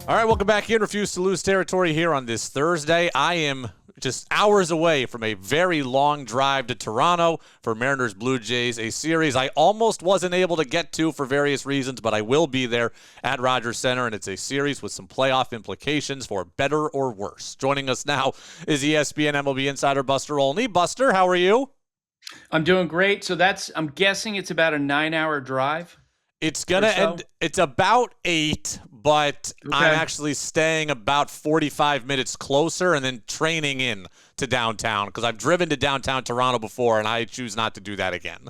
All right, welcome back in. Refuse to lose territory here on this Thursday. I am just hours away from a very long drive to Toronto for Mariners Blue Jays, a series I almost wasn't able to get to for various reasons, but I will be there at Rogers Center, and it's a series with some playoff implications for better or worse. Joining us now is ESPN MLB insider Buster Olney. Buster, how are you? I'm doing great. So I'm guessing it's about a 9-hour drive. It's going to end, it's about 8, but Okay. I'm actually staying about 45 minutes closer and then training in to downtown because I've driven to downtown Toronto before and I choose not to do that again.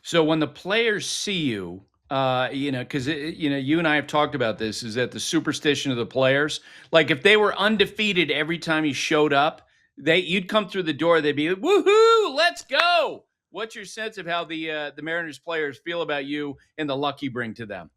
So when the players see you, because you and I have talked about this, is that the superstition of the players, like if they were undefeated every time you showed up, you'd come through the door, they'd be like, woohoo, let's go. What's your sense of how the Mariners players feel about you and the luck you bring to them?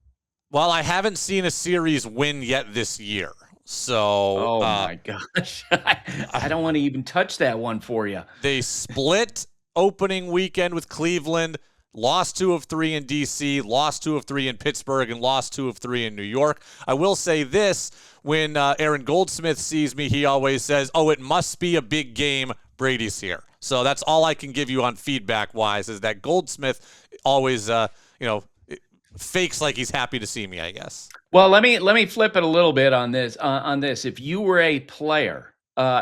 Well, I haven't seen a series win yet this year. So, oh my gosh, I don't want to even touch that one for you. They split opening weekend with Cleveland, lost 2 of 3 in D.C., lost 2 of 3 in Pittsburgh, and lost 2 of 3 in New York. I will say this, when Aaron Goldsmith sees me, he always says, oh, it must be a big game. Brady's here. So that's all I can give you on feedback-wise is that Goldsmith always, fakes like he's happy to see me, I guess. Well, let me flip it a little bit on this. If you were a player,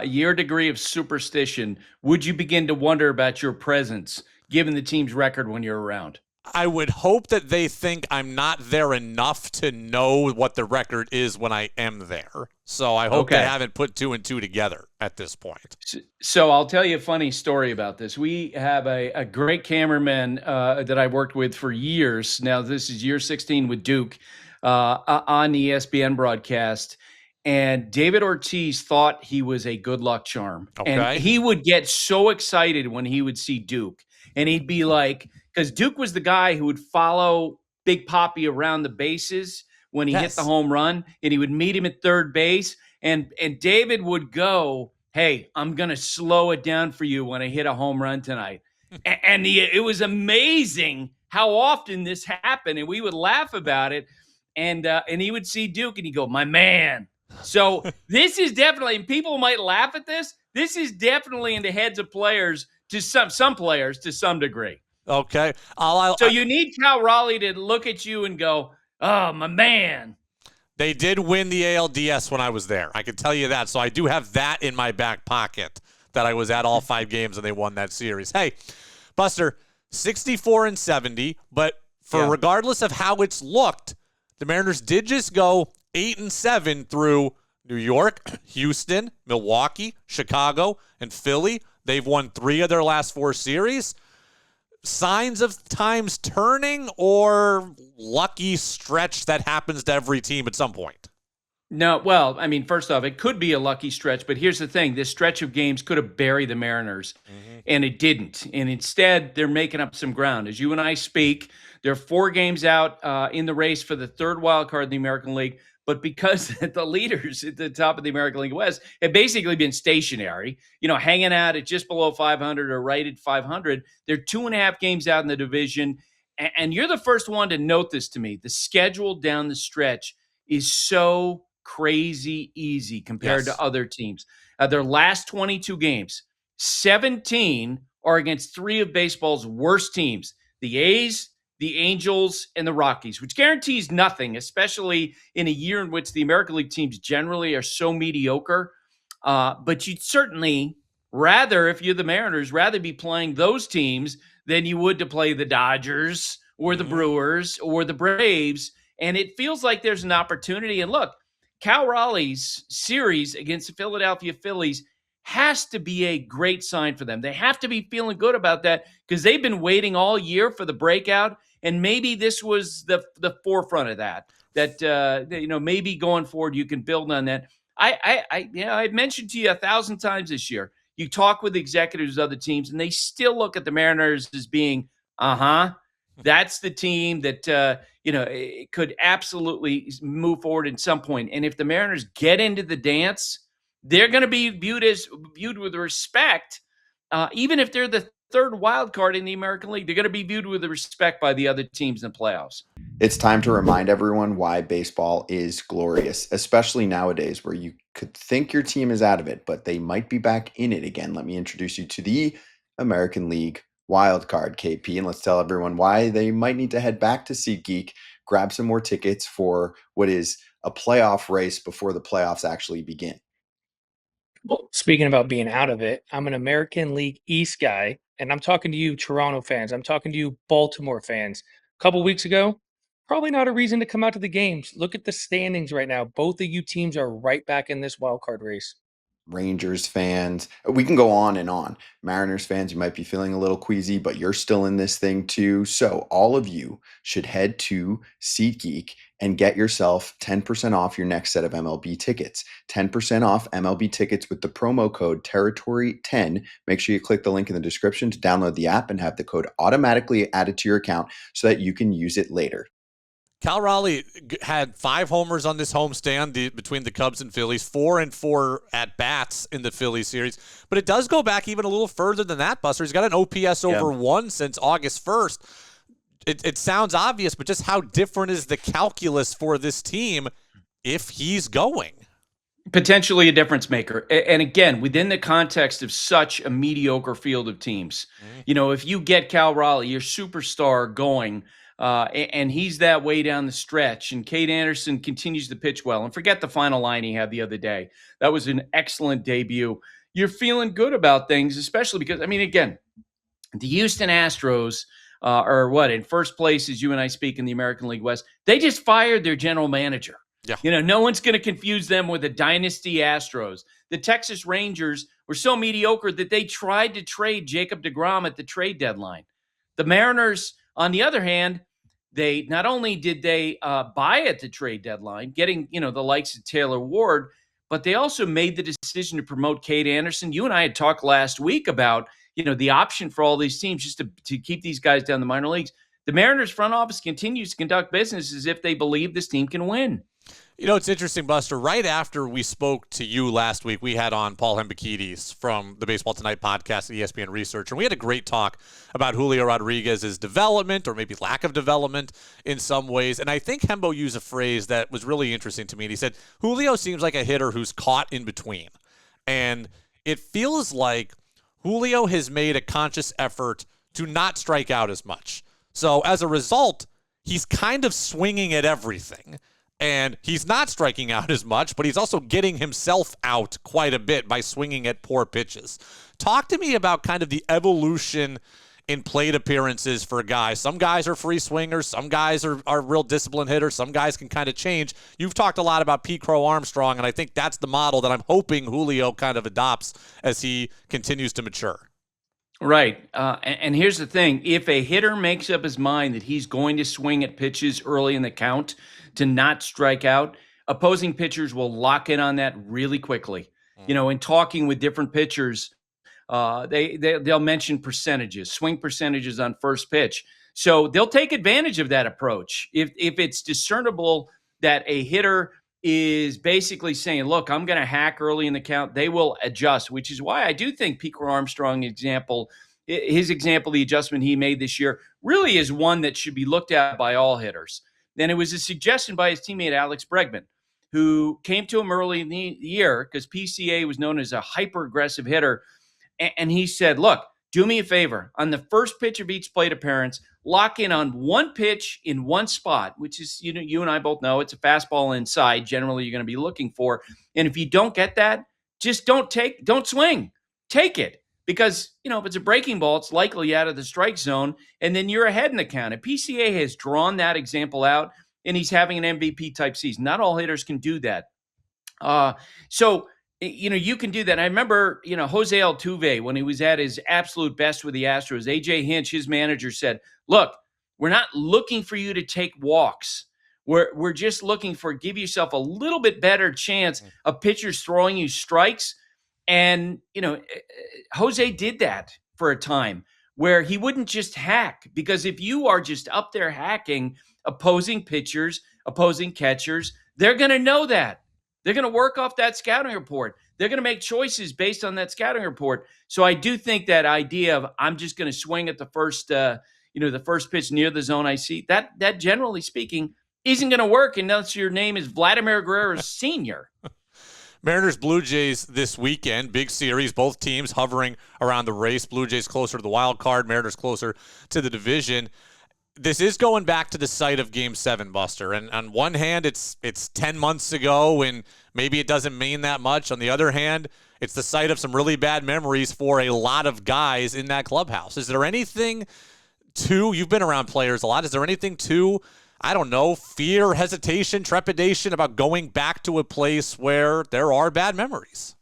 your degree of superstition, would you begin to wonder about your presence given the team's record when you're around? I would hope that they think I'm not there enough to know what the record is when I am there. So I hope they haven't put 2 and 2 together at this point. So I'll tell you a funny story about this. We have a great cameraman that I worked with for years. Now, this is year 16 with Duke on the ESPN broadcast. And David Ortiz thought he was a good luck charm. Okay. And he would get so excited when he would see Duke. And he'd be like, because Duke was the guy who would follow Big Papi around the bases when he hit the home run, and he would meet him at third base. And David would go, hey, I'm going to slow it down for you when I hit a home run tonight. And it was amazing how often this happened. And we would laugh about it. And he would see Duke and he'd go, my man. So this is definitely, and people might laugh at this, this is definitely in the heads of players, to some players to some degree. Okay. So you need Cal Raleigh to look at you and go, oh, my man. They did win the ALDS when I was there. I can tell you that. So I do have that in my back pocket that I was at all 5 games and they won that series. Hey, Buster, 64 and 70, but regardless of how it's looked, the Mariners did just go 8 and 7 through New York, Houston, Milwaukee, Chicago, and Philly. They've won 3 of their last 4 series. Signs of times turning or lucky stretch that happens to every team at some point? No, well, I mean, first off, it could be a lucky stretch, but here's the thing. This stretch of games could have buried the Mariners, and it didn't. And instead, they're making up some ground. As you and I speak, they're 4 games out in the race for the 3rd wild card in the American League. But because the leaders at the top of the American League West have basically been stationary, hanging out at just below 500 or right at 500, they're 2.5 games out in the division. And you're the first one to note this to me. The schedule down the stretch is so crazy easy compared to other teams. Their last 22 games, 17 are against 3 of baseball's worst teams, the A's, the Angels, and the Rockies, which guarantees nothing, especially in a year in which the American League teams generally are so mediocre. But you'd certainly rather, if you're the Mariners, rather be playing those teams than you would to play the Dodgers or the Brewers or the Braves. And it feels like there's an opportunity. And look, Cal Raleigh's series against the Philadelphia Phillies has to be a great sign for them. They have to be feeling good about that because they've been waiting all year for the breakout. And maybe this was the forefront of that maybe going forward, you can build on that. I've mentioned to you 1,000 times this year, you talk with executives of other teams and they still look at the Mariners as being, that's the team that, it could absolutely move forward at some point. And if the Mariners get into the dance, they're going to be viewed with respect, even if they're the 3rd wild card in the American League. They're going to be viewed with respect by the other teams in the playoffs. It's time to remind everyone why baseball is glorious, especially nowadays where you could think your team is out of it, but they might be back in it again. Let me introduce you to the American League Wildcard, KP, and let's tell everyone why they might need to head back to SeatGeek, grab some more tickets for what is a playoff race before the playoffs actually begin. Well, speaking about being out of it, I'm an American League East guy, and I'm talking to you, Toronto fans. I'm talking to you, Baltimore fans. A couple weeks ago, probably not a reason to come out to the games. Look at the standings right now. Both of you teams are right back in this wild card race. Rangers fans. We can go on and on. Mariners fans, you might be feeling a little queasy, but you're still in this thing too. So all of you should head to SeatGeek and get yourself 10% off your next set of MLB tickets. 10% off MLB tickets with the promo code Territory10. Make sure you click the link in the description to download the app and have the code automatically added to your account so that you can use it later. Cal Raleigh had 5 homers on this homestand between the Cubs and Phillies, 4 and 4 at bats in the Phillies series. But it does go back even a little further than that, Buster. He's got an OPS over 1 since August 1st. It sounds obvious, but just how different is the calculus for this team if he's going? Potentially a difference maker. And again, within the context of such a mediocre field of teams, if you get Cal Raleigh, your superstar, going, and he's that way down the stretch, and Kade Anderson continues to pitch well, and forget the final line he had the other day. That was an excellent debut. You're feeling good about things, especially because, again, the Houston Astros are in first place as you and I speak in the American League West. They just fired their general manager. Yeah. No one's going to confuse them with the dynasty Astros. The Texas Rangers were so mediocre that they tried to trade Jacob deGrom at the trade deadline. The Mariners, on the other hand, they not only did they buy at the trade deadline, getting the likes of Taylor Ward, but they also made the decision to promote Kade Anderson. You and I had talked last week about the option for all these teams just to keep these guys down the minor leagues. The Mariners front office continues to conduct business as if they believe this team can win. It's interesting, Buster. Right after we spoke to you last week, we had on Paul Hembekides from the Baseball Tonight podcast at ESPN Research, and we had a great talk about Julio Rodriguez's development, or maybe lack of development in some ways. And I think Hembo used a phrase that was really interesting to me. And he said, Julio seems like a hitter who's caught in between. And it feels like Julio has made a conscious effort to not strike out as much. So as a result, he's kind of swinging at everything. And he's not striking out as much, but he's also getting himself out quite a bit by swinging at poor pitches. Talk to me about kind of the evolution in plate appearances for guys. Some guys are free swingers. Some guys are real disciplined hitters. Some guys can kind of change. You've talked a lot about Pete Crow Armstrong, and I think that's the model that I'm hoping Julio kind of adopts as he continues to mature. Right. And here's the thing. If a hitter makes up his mind that he's going to swing at pitches early in the count to not strike out, opposing pitchers will lock in on that really quickly. In talking with different pitchers, they'll mention percentages, swing percentages on first pitch. So they'll take advantage of that approach. If it's discernible that a hitter is basically saying, look, I'm going to hack early in the count, they will adjust, which is why I do think Pete Armstrong his example, the adjustment he made this year, really is one that should be looked at by all hitters. Then it was a suggestion by his teammate Alex Bregman, who came to him early in the year because PCA was known as a hyper-aggressive hitter. And he said, look, do me a favor. On the first pitch of each plate appearance, lock in on one pitch in one spot, which is, you and I both know it's a fastball inside. Generally, you're going to be looking for. And if you don't get that, just don't swing. Take it. Because, if it's a breaking ball, it's likely out of the strike zone, and then you're ahead in the count. And PCA has drawn that example out, and he's having an MVP-type season. Not all hitters can do that. So you can do that. And I remember, Jose Altuve, when he was at his absolute best with the Astros, AJ Hinch, his manager, said, look, we're not looking for you to take walks. We're just looking for give yourself a little bit better chance of pitchers throwing you strikes. And, Jose did that for a time where he wouldn't just hack, because if you are just up there hacking opposing pitchers, opposing catchers, they're going to know that. They're going to work off that scouting report. They're going to make choices based on that scouting report. So I do think that idea of I'm just going to swing at the first, the first pitch near the zone I see, that generally speaking isn't going to work unless your name is Vladimir Guerrero Sr. Mariners Blue Jays this weekend, big series, both teams hovering around the race. Blue Jays closer to the wild card, Mariners closer to the division. This is going back to the site of Game 7, Buster. And on one hand, it's 10 months ago, and maybe it doesn't mean that much. On the other hand, it's the site of some really bad memories for a lot of guys in that clubhouse. Is there anything you've been around players a lot, is there anything I don't know, fear, hesitation, trepidation about going back to a place where there are bad memories?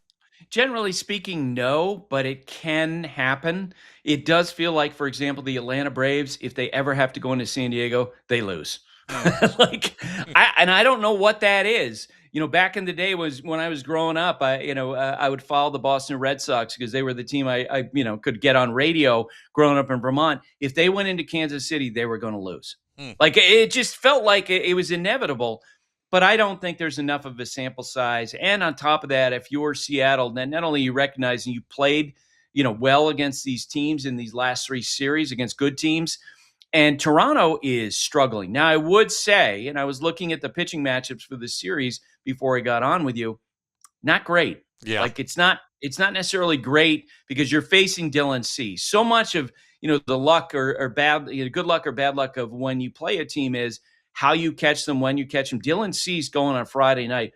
Generally speaking, no, but it can happen. It does feel like, for example, the Atlanta Braves, if they ever have to go into San Diego, they lose. I don't know what that is. Back in the day was when I was growing up, I would follow the Boston Red Sox because they were the team I could get on radio growing up in Vermont. If they went into Kansas City, they were going to lose. Like it just felt like it was inevitable. But I don't think there's enough of a sample size. And on top of that, if you're Seattle, then not only you recognizing you played, well against these teams in these last 3 series against good teams, and Toronto is struggling. Now, I would say, and I was looking at the pitching matchups for this series before I got on with you, not great. Yeah. Like it's not necessarily great because you're facing Dylan Cease. So much of, the luck or bad, good luck or bad luck of when you play a team is how you catch them, when you catch them. Dylan Cease going on Friday night,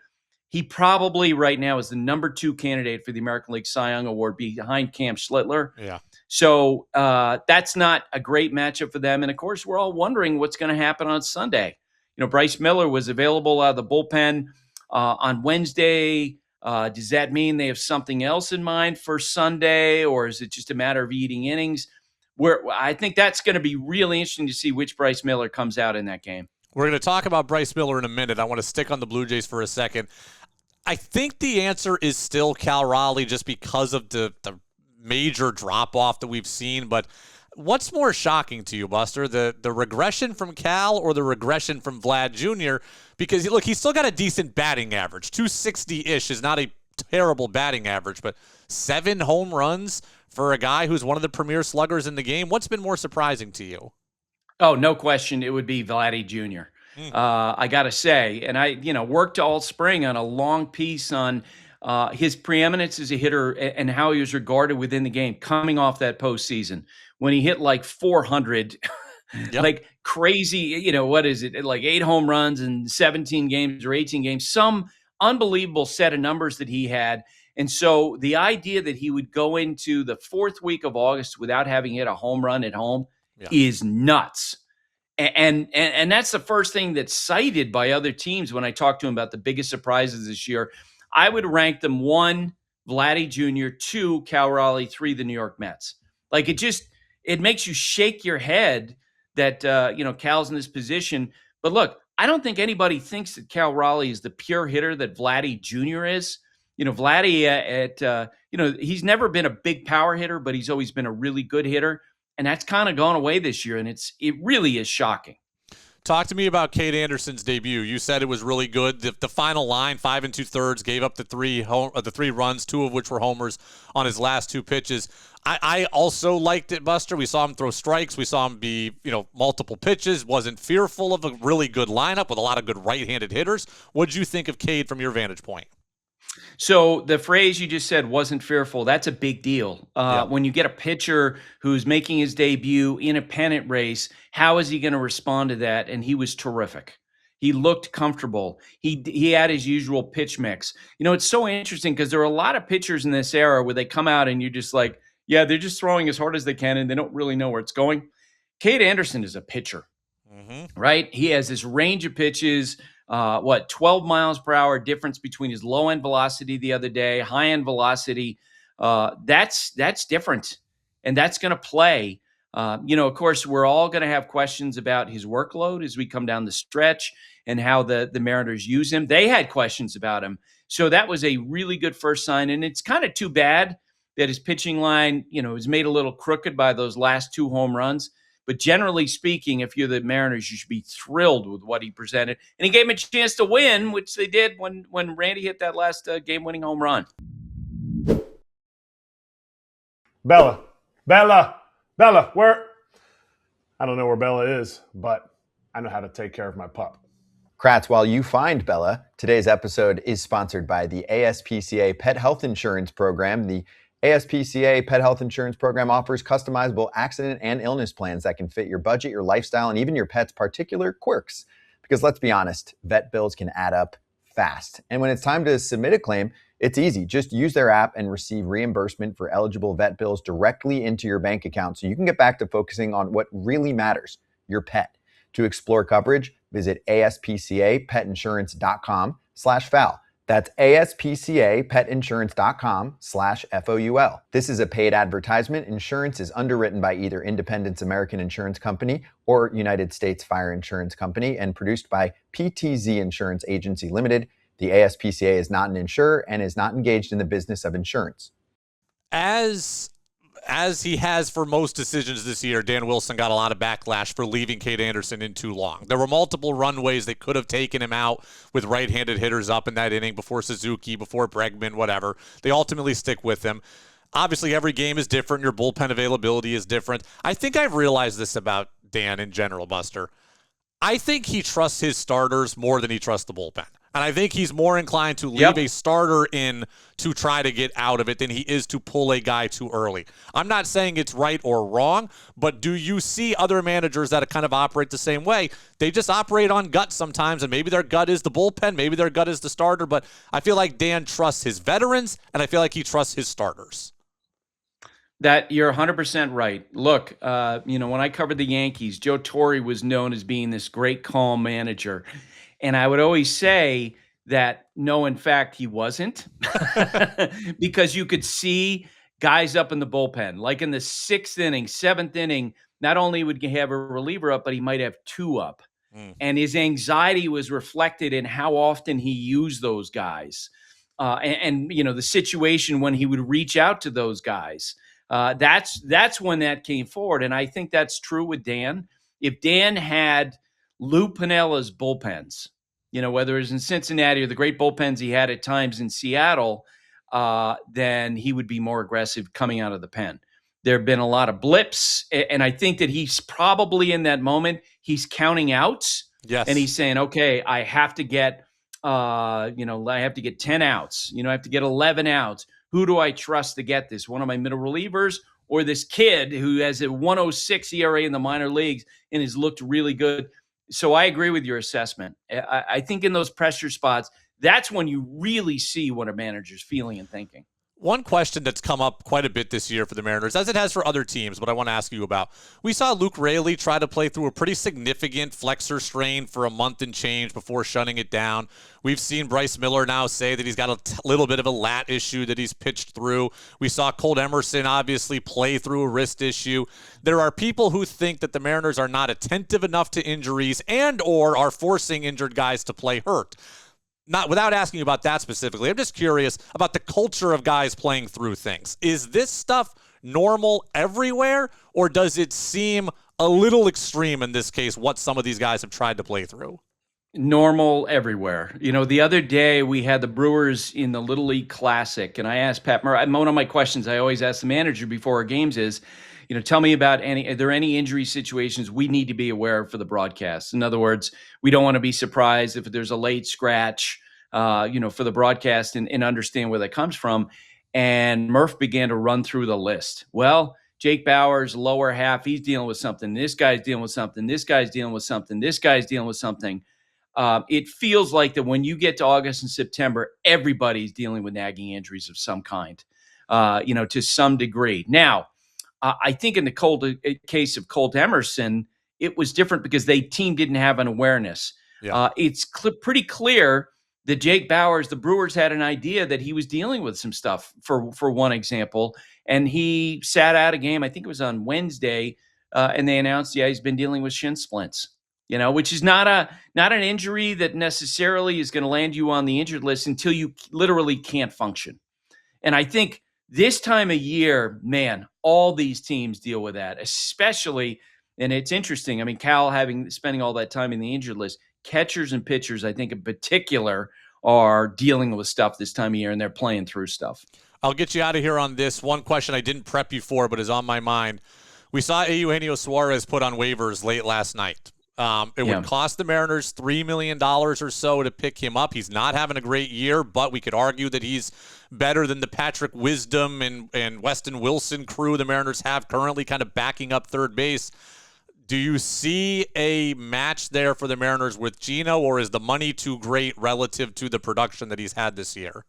he probably right now is the number 2 candidate for the American League Cy Young Award behind Cam Schlittler. Yeah. So that's not a great matchup for them. And, of course, we're all wondering what's going to happen on Sunday. Bryce Miller was available out of the bullpen on Wednesday. Does that mean they have something else in mind for Sunday, or is it just a matter of eating innings? I think that's going to be really interesting to see which Bryce Miller comes out in that game. We're going to talk about Bryce Miller in a minute. I want to stick on the Blue Jays for a second. I think the answer is still Cal Raleigh just because of the major drop-off that we've seen. But what's more shocking to you, Buster, the regression from Cal or the regression from Vlad Jr.? Because, look, he's still got a decent batting average. 260-ish is not a terrible batting average, but 7 home runs for a guy who's one of the premier sluggers in the game. What's been more surprising to you? Oh, no question. It would be Vladdy Jr. I got to say, and I, worked all spring on a long piece on his preeminence as a hitter and how he was regarded within the game coming off that postseason when he hit like 400, Yep. like crazy, what is it? Like 8 home runs in 17 games or 18 games, some unbelievable set of numbers that he had. And so the idea that he would go into the 4th week of August without having hit a home run at home is nuts. And that's the first thing that's cited by other teams when I talk to them about the biggest surprises this year. I would rank them 1, Vladdy Jr., 2, Cal Raleigh, 3, the New York Mets. Like it makes you shake your head that, Cal's in this position. But look, I don't think anybody thinks that Cal Raleigh is the pure hitter that Vladdy Jr. is. Vladdy he's never been a big power hitter, but he's always been a really good hitter. And that's kind of gone away this year, and it really is shocking. Talk to me about Kade Anderson's debut. You said it was really good. The final line, 5 2/3, gave up the 3 runs, 2 of which were homers on his last 2 pitches. I also liked it, Buster. We saw him throw strikes. We saw him be, multiple pitches. Wasn't fearful of a really good lineup with a lot of good right-handed hitters. What did you think of Kade from your vantage point? So the phrase you just said, wasn't fearful, that's a big deal. When you get a pitcher who's making his debut in a pennant race, how is he going to respond to that? And he was terrific. He looked comfortable. He had his usual pitch mix. It's so interesting because there are a lot of pitchers in this era where they come out and you're just like, yeah, they're just throwing as hard as they can and they don't really know where it's going. Kade Anderson is a pitcher, right? He has this range of pitches. 12 miles per hour difference between his low end velocity the other day, high end velocity. That's different. And that's going to play. Of course, we're all going to have questions about his workload as we come down the stretch and how the Mariners use him. They had questions about him. So that was a really good first sign. And it's kind of too bad that his pitching line, was made a little crooked by those last 2 home runs. But generally speaking, if you're the Mariners, you should be thrilled with what he presented. And he gave him a chance to win, which they did when Randy hit that last game-winning home run. Bella, where? I don't know where Bella is, but I know how to take care of my pup. Kratz, while you find Bella, today's episode is sponsored by the ASPCA Pet Health Insurance Program. The ASPCA Pet Health Insurance Program offers customizable accident and illness plans that can fit your budget, your lifestyle, and even your pet's particular quirks. Because let's be honest, vet bills can add up fast. And when it's time to submit a claim, it's easy. Just use their app and receive reimbursement for eligible vet bills directly into your bank account so you can get back to focusing on what really matters, your pet. To explore coverage, visit aspcapetinsurance.com/FOUL. That's aspcapetinsurance.com/FOUL. This is a paid advertisement. Insurance is underwritten by either Independence American Insurance Company or United States Fire Insurance Company and produced by PTZ Insurance Agency Limited. The ASPCA is not an insurer and is not engaged in the business of insurance. As he has for most decisions this year, Dan Wilson got a lot of backlash for leaving Kade Anderson in too long. There were multiple runways they could have taken him out with right-handed hitters up in that inning before Suzuki, before Bregman, whatever. They ultimately stick with him. Obviously, every game is different. Your bullpen availability is different. I think I've realized this about Dan in general, Buster. I think he trusts his starters more than he trusts the bullpen. And I think he's more inclined to leave a starter in to try to get out of it than he is to pull a guy too early. I'm not saying it's right or wrong, but do you see other managers that kind of operate the same way? They just operate on gut sometimes, and maybe their gut is the bullpen, maybe their gut is the starter, but I feel like Dan trusts his veterans, and I feel like he trusts his starters. That you're 100% right. Look, when I covered the Yankees, Joe Torre was known as being this great calm manager. And I would always say that no, in fact, he wasn't because you could see guys up in the bullpen, like in the 6th inning, 7th inning, not only would he have a reliever up, but he might have 2 up. And his anxiety was reflected in how often he used those guys. And the situation when he would reach out to those guys. That's when that came forward. And I think that's true with Dan. If Dan had Lou Pinella's bullpens, whether it was in Cincinnati or the great bullpens he had at times in Seattle, then he would be more aggressive coming out of the pen. There have been a lot of blips, and I think that he's probably in that moment, he's counting outs. Yes. And he's saying, okay, I have to get, I have to get 10 outs. I have to get 11 outs. Who do I trust to get this? One of my middle relievers or this kid who has a 1.06 ERA in the minor leagues and has looked really good? So I agree with your assessment. I think in those pressure spots, that's when you really see what a manager's feeling and thinking. One question that's come up quite a bit this year for the Mariners, as it has for other teams, but I want to ask you about. We saw Luke Raley try to play through a pretty significant flexor strain for a month and change before shutting it down. We've seen Bryce Miller now say that he's got a little bit of a lat issue that he's pitched through. We saw Kade Anderson obviously play through a wrist issue. There are people who think that the Mariners are not attentive enough to injuries and or are forcing injured guys to play hurt. Not without asking you about that specifically, I'm just curious about the culture of guys playing through things. Is this stuff normal everywhere, or does it seem a little extreme in this case, what some of these guys have tried to play through? Normal everywhere. The other day we had the Brewers in the Little League Classic, and I asked Pat Murray, one of my questions I always ask the manager before our games is, tell me about are there any injury situations we need to be aware of for the broadcast? In other words, we don't want to be surprised if there's a late scratch, for the broadcast and understand where that comes from. And Murph began to run through the list. Well, Jake Bauers, lower half, he's dealing with something. This guy's dealing with something. This guy's dealing with something. This guy's dealing with something. It feels like that when you get to August and September, everybody's dealing with nagging injuries of some kind, to some degree. Now, I think in the case of Kade Anderson, it was different because the team didn't have an awareness. Yeah. It's pretty clear that Jake Bauers, the Brewers had an idea that he was dealing with some stuff, for one example, and he sat out a game, I think it was on Wednesday, and they announced, he's been dealing with shin splints, which is not an injury that necessarily is going to land you on the injured list until you literally can't function. And I think this time of year, man, all these teams deal with that, especially, and it's interesting. I mean, Cal spending all that time in the injured list, catchers and pitchers, I think in particular, are dealing with stuff this time of year, and they're playing through stuff. I'll get you out of here on this. One question I didn't prep you for, but is on my mind. We saw Eugenio Suarez put on waivers late last night. It would cost the Mariners $3 million or so to pick him up. He's not having a great year, but we could argue that he's better than the Patrick Wisdom and Weston Wilson crew the Mariners have currently kind of backing up third base. Do you see a match there for the Mariners with Geno, or is the money too great relative to the production that he's had this year?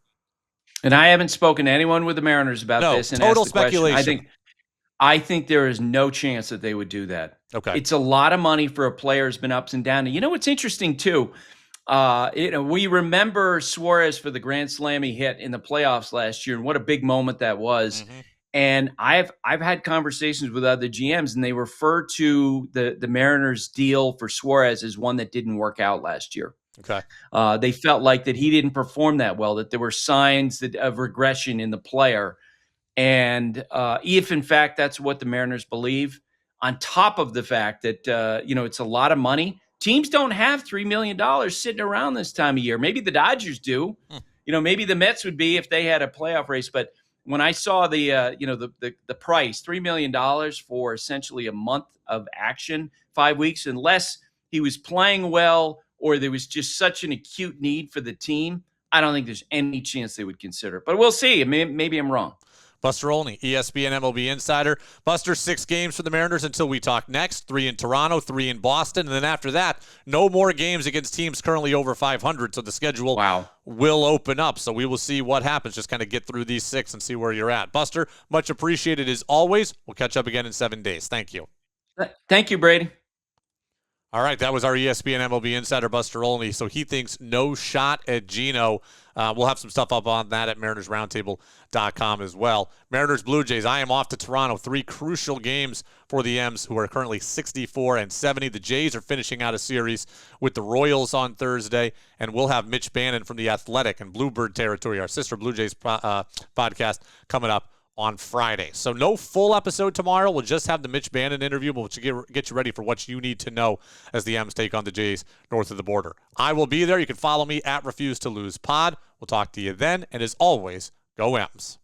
And I haven't spoken to anyone with the Mariners about this. And total asked the question. speculation. I think there is no chance that they would do that. Okay. It's a lot of money for a player who's been ups and downs. You know what's interesting too? We remember Suarez for the grand slam he hit in the playoffs last year, and what a big moment that was. Mm-hmm. And I've had conversations with other GMs, and they refer to the Mariners deal for Suarez as one that didn't work out last year. Okay. They felt like that he didn't perform that well, that there were signs of regression in the player. And if, in fact, that's what the Mariners believe, on top of the fact that, it's a lot of money. Teams don't have $3 million sitting around this time of year. Maybe the Dodgers do. Maybe the Mets would be if they had a playoff race. But when I saw the price, $3 million for essentially a month of action, 5 weeks, unless he was playing well or there was just such an acute need for the team, I don't think there's any chance they would consider it. But we'll see. Maybe I'm wrong. Buster Olney, ESPN MLB insider. Buster, 6 games for the Mariners until we talk next. 3 in Toronto, 3 in Boston. And then after that, no more games against teams currently over 500. So the schedule will open up. So we will see what happens. Just kind of get through these 6 and see where you're at. Buster, much appreciated as always. We'll catch up again in 7 days. Thank you. Thank you, Brady. All right, that was our ESPN MLB insider, Buster Olney. So he thinks no shot at Geno. We'll have some stuff up on that at MarinersRoundtable.com as well. Mariners Blue Jays, I am off to Toronto. 3 crucial games for the M's, who are currently 64-70. The Jays are finishing out a series with the Royals on Thursday, and we'll have Mitch Bannon from The Athletic and Bluebird Territory, our sister Blue Jays podcast, coming up on Friday. So no full episode tomorrow. We'll just have the Mitch Bannon interview, but we'll get you ready for what you need to know as the M's take on the Jays north of the border. I will be there. You can follow me at Refuse to Lose Pod. We'll talk to you then. And as always, go M's.